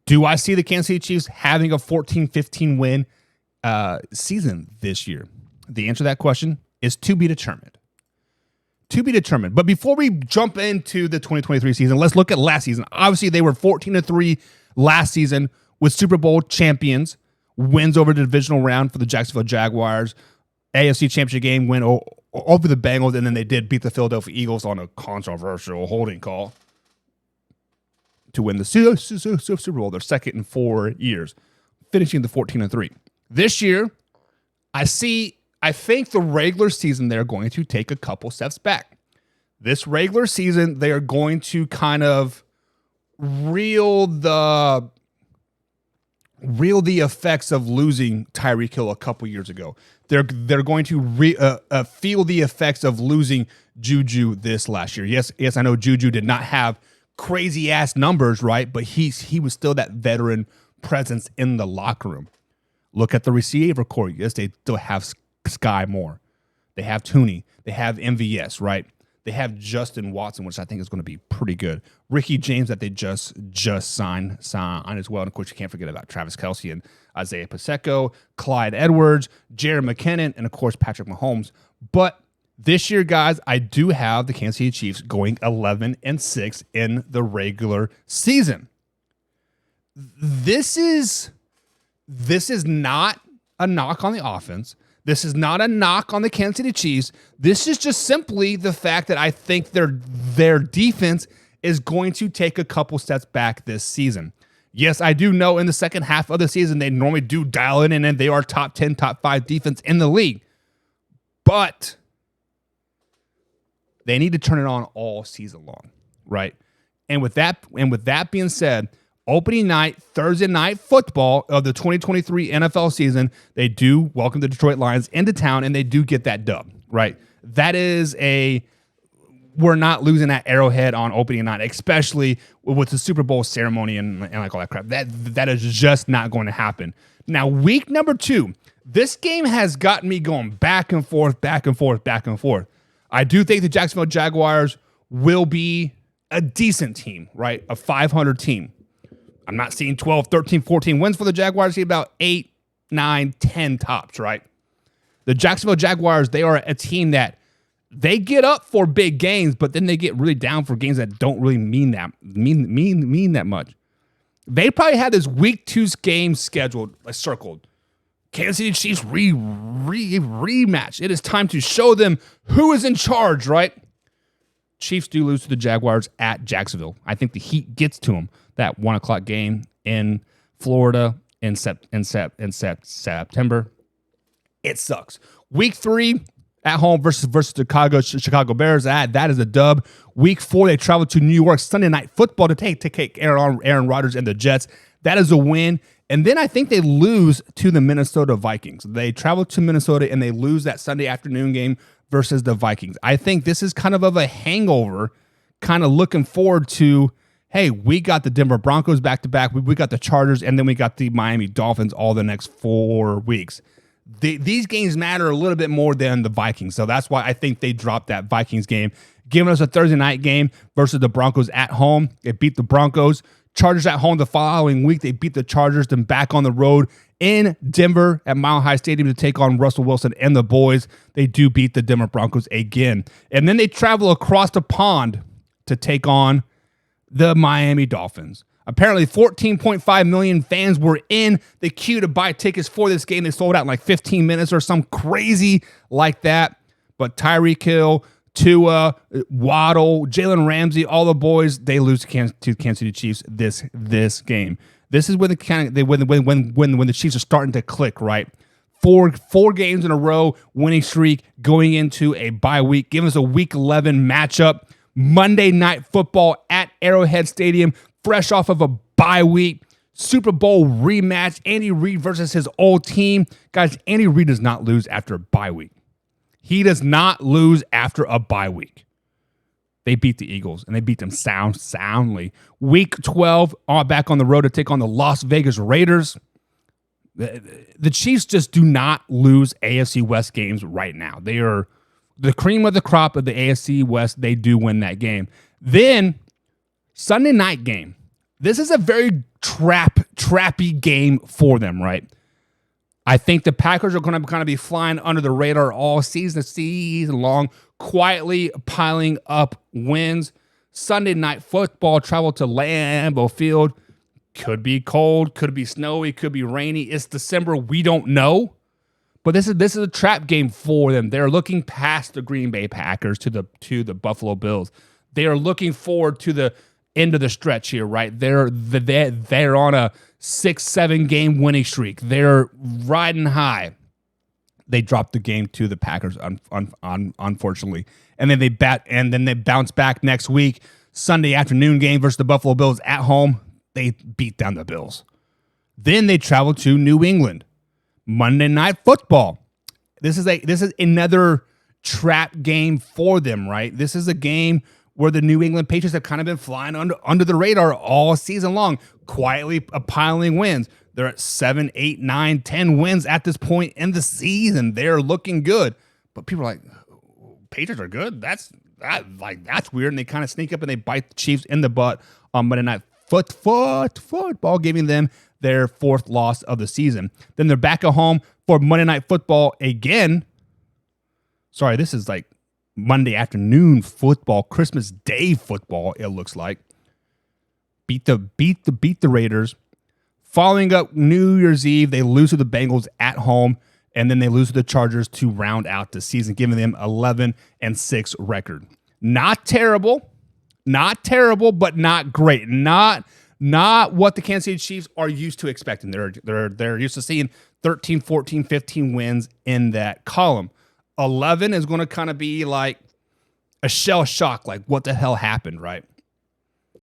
Do I see the Kansas City Chiefs having a 14-15 win season this year? The answer to that question is to be determined. To be determined. But before we jump into the 2023 season, let's look at last season. Obviously, they were 14-3 last season with Super Bowl champions, wins over the divisional round for the Jacksonville Jaguars, AFC Championship game win over the Bengals, and then they did beat the Philadelphia Eagles on a controversial holding call to win the Super Bowl, their second in 4 years, finishing the 14-3. This year, I think the regular season, they're going to take a couple steps back. This regular season, they are going to kind of reel the effects of losing Tyreek Hill a couple years ago. They're going to feel the effects of losing Juju this last year. Yes, I know Juju did not have crazy ass numbers, right? But he was still that veteran presence in the locker room. Look at the receiver core. Yes, they still have Sky Moore. They have Tooney. They have MVS, right? They have Justin Watson, which I think is going to be pretty good. Ricky James that they just signed as well. And of course, you can't forget about Travis Kelce and Isaiah Pacheco, Clyde Edwards, Jared McKinnon, and of course, Patrick Mahomes. But this year, guys, I do have the Kansas City Chiefs going 11-6 in the regular season. This is not a knock on the offense. This is not a knock on the Kansas City Chiefs. This is just simply the fact that I think their defense is going to take a couple steps back this season. Yes, I do know in the second half of the season, they normally do dial in and they are top 10, top 5 defense in the league. But they need to turn it on all season long, right? And with that being said, opening night, Thursday night football of the 2023 NFL season, they do welcome the Detroit Lions into town, and they do get that dub, right? That is we're not losing that Arrowhead on opening night, especially with the Super Bowl ceremony and like all that crap. That is just not going to happen. Now, week number 2, this game has gotten me going back and forth, back and forth, back and forth. I do think the Jacksonville Jaguars will be a decent team, right? A 500 team. I'm not seeing 12, 13, 14 wins for the Jaguars. I see about 8, 9, 10 tops, right? The Jacksonville Jaguars, they are a team that they get up for big games, but then they get really down for games that don't really mean that much. They probably had this week 2 game scheduled, circled. Kansas City Chiefs rematch. It is time to show them who is in charge, right? Chiefs do lose to the Jaguars at Jacksonville. I think the heat gets to them. That 1 o'clock game in Florida in September. It sucks. Week 3 at home versus Chicago Bears. That is a dub. Week 4 they travel to New York Sunday Night Football to take Aaron Rodgers and the Jets. That is a win. And then I think they lose to the Minnesota Vikings. They travel to Minnesota and they lose that Sunday afternoon game versus the Vikings. I think this is kind of a hangover, kind of looking forward to, hey, we got the Denver Broncos back-to-back, we got the Chargers, and then we got the Miami Dolphins all the next 4 weeks. These games matter a little bit more than the Vikings, so that's why I think they dropped that Vikings game, giving us a Thursday night game versus the Broncos at home. They beat the Broncos. Chargers at home the following week. They beat the Chargers, then back on the road in Denver at Mile High Stadium to take on Russell Wilson and the boys. They do beat the Denver Broncos again. And then they travel across the pond to take on the Miami Dolphins. Apparently 14.5 million fans were in the queue to buy tickets for this game. They sold out in like 15 minutes or some crazy like that. But Tyreek Hill, Tua, Waddle, Jalen Ramsey, all the boys, they lose to Kansas City Chiefs this game. This is when the Chiefs are starting to click, right? Four games in a row, winning streak, going into a bye week, giving us a Week 11 matchup. Monday Night Football at Arrowhead Stadium, fresh off of a bye week. Super Bowl rematch, Andy Reid versus his old team. Guys, Andy Reid does not lose after a bye week. He does not lose after a bye week. They beat the Eagles, and they beat them soundly. Week 12, back on the road to take on the Las Vegas Raiders. The Chiefs just do not lose AFC West games right now. They are the cream of the crop of the AFC West. They do win that game. Then, Sunday night game. This is a very trap trappy game for them, right? I think the Packers are going to kind of be flying under the radar all season long, quietly piling up wins. Sunday Night Football, travel to Lambeau Field. Could be cold, could be snowy, could be rainy. It's December. We don't know. But this is a trap game for them. They're looking past the Green Bay Packers to the Buffalo Bills. They are looking forward to the end of the stretch here, right? They're on a 6-7 game winning streak. They're riding high. They dropped the game to the Packers, unfortunately, and then they bounce back next week. Sunday afternoon game versus the Buffalo Bills at home. They beat down the Bills. Then they travel to New England. Monday Night Football. This is another trap game for them, right? This is a game where the New England Patriots have kind of been flying under the radar all season long, quietly piling wins. They're at 7, 8, 9, 10 wins at this point in the season. They're looking good. But people are like, Patriots are good? That's weird. And they kind of sneak up and they bite the Chiefs in the butt on Monday Night Football, giving them their fourth loss of the season. Then they're back at home for Monday Night Football again. Sorry, this is like Monday afternoon football, Christmas Day football, it looks like. Beat the Raiders. Following up New Year's Eve, they lose to the Bengals at home, and then they lose to the Chargers to round out the season, giving them 11-6 record. Not terrible, but not great. Not what the Kansas City Chiefs are used to expecting. They're used to seeing 13, 14, 15 wins in that column. 11 is going to kind of be like a shell shock, like what the hell happened, right?